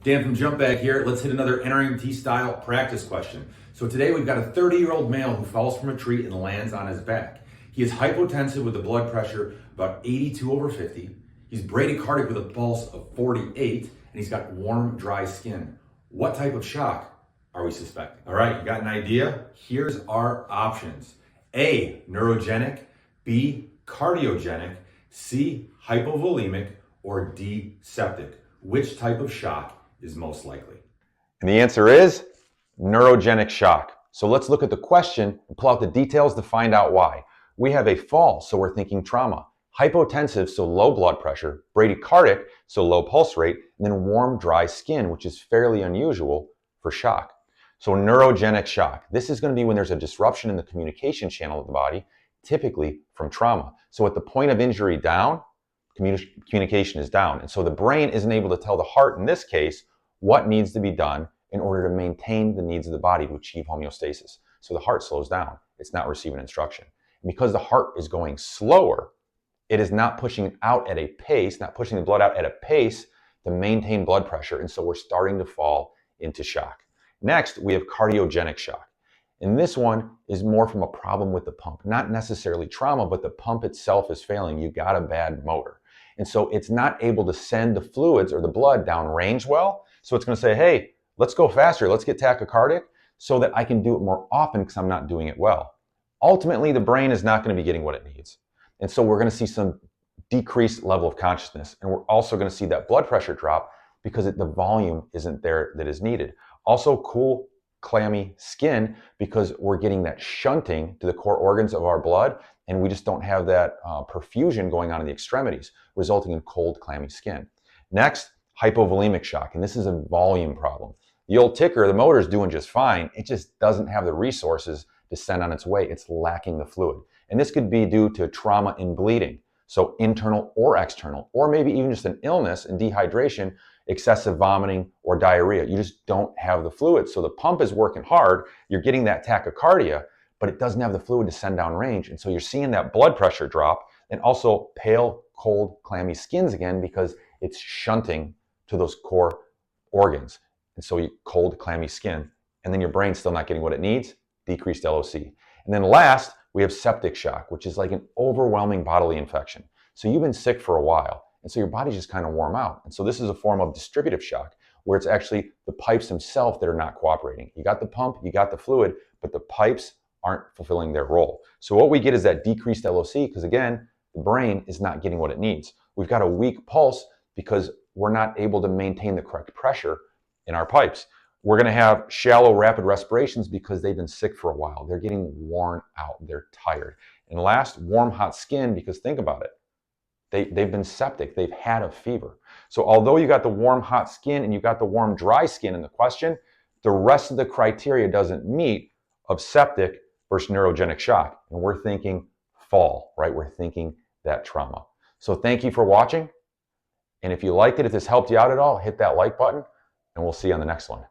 Dan from Jump Back here. Let's hit another NREMT style practice question. So today we've got a 30-year-old male who falls from a tree and lands on his back. He is hypotensive with a blood pressure about 82/50. He's bradycardic with a pulse of 48, and he's got warm, dry skin. What type of shock are we suspecting? All right, you got an idea? Here's our options. A, neurogenic, B, cardiogenic, C, hypovolemic, or D, septic. Which type of shock is most likely? And the answer is neurogenic shock. So let's look at the question and pull out the details to find out why. We have a fall, so we're thinking trauma. Hypotensive, so low blood pressure. Bradycardic, so low pulse rate. And then warm, dry skin, which is fairly unusual for shock. So neurogenic shock. This is going to be when there's a disruption in the communication channel of the body, typically from trauma. So at the point of injury down, communication is down. And so the brain isn't able to tell the heart, in this case, what needs to be done in order to maintain the needs of the body to achieve homeostasis. So the heart slows down. It's not receiving instruction. And because the heart is going slower, it is not pushing it out at a pace, not pushing the blood out at a pace to maintain blood pressure. And so we're starting to fall into shock. Next, we have cardiogenic shock. And this one is more from a problem with the pump, not necessarily trauma, but the pump itself is failing. You got a bad motor. And so it's not able to send the fluids or the blood down range well. So it's going to say, hey, let's go faster. Let's get tachycardic so that I can do it more often because I'm not doing it well. Ultimately, the brain is not going to be getting what it needs. And so we're going to see some decreased level of consciousness. And we're also going to see that blood pressure drop because the volume isn't there that is needed. Also, cool, clammy skin because we're getting that shunting to the core organs of our blood, and we just don't have that perfusion going on in the extremities, resulting in cold, clammy skin. Next, hypovolemic shock, and this is a volume problem. The old ticker, the motor is doing just fine. It just doesn't have the resources to send on its way. It's lacking the fluid. And this could be due to trauma and bleeding, so internal or external, or maybe even just an illness and dehydration, excessive vomiting, or diarrhea. You just don't have the fluid. So the pump is working hard. You're getting that tachycardia, but it doesn't have the fluid to send down range. And so you're seeing that blood pressure drop and also pale, cold, clammy skins again because it's shunting to those core organs. And so you cold, clammy skin. And then your brain's still not getting what it needs, decreased LOC. And then last, we have septic shock, which is like an overwhelming bodily infection. So you've been sick for a while. And so your body's just kind of warm out. And so this is a form of distributive shock where it's actually the pipes themselves that are not cooperating. You got the pump, you got the fluid, but the pipes aren't fulfilling their role. So what we get is that decreased LOC because again, the brain is not getting what it needs. We've got a weak pulse because we're not able to maintain the correct pressure in our pipes. We're going to have shallow rapid respirations because they've been sick for a while. They're getting worn out. They're tired. And last, warm, hot skin because think about it. They've been septic. They've had a fever. So although you got the warm, hot skin and you got the warm, dry skin in the question, the rest of the criteria doesn't meet of septic versus neurogenic shock. And we're thinking fall, right? We're thinking that trauma. So thank you for watching. And if you liked it, if this helped you out at all, hit that like button and we'll see you on the next one.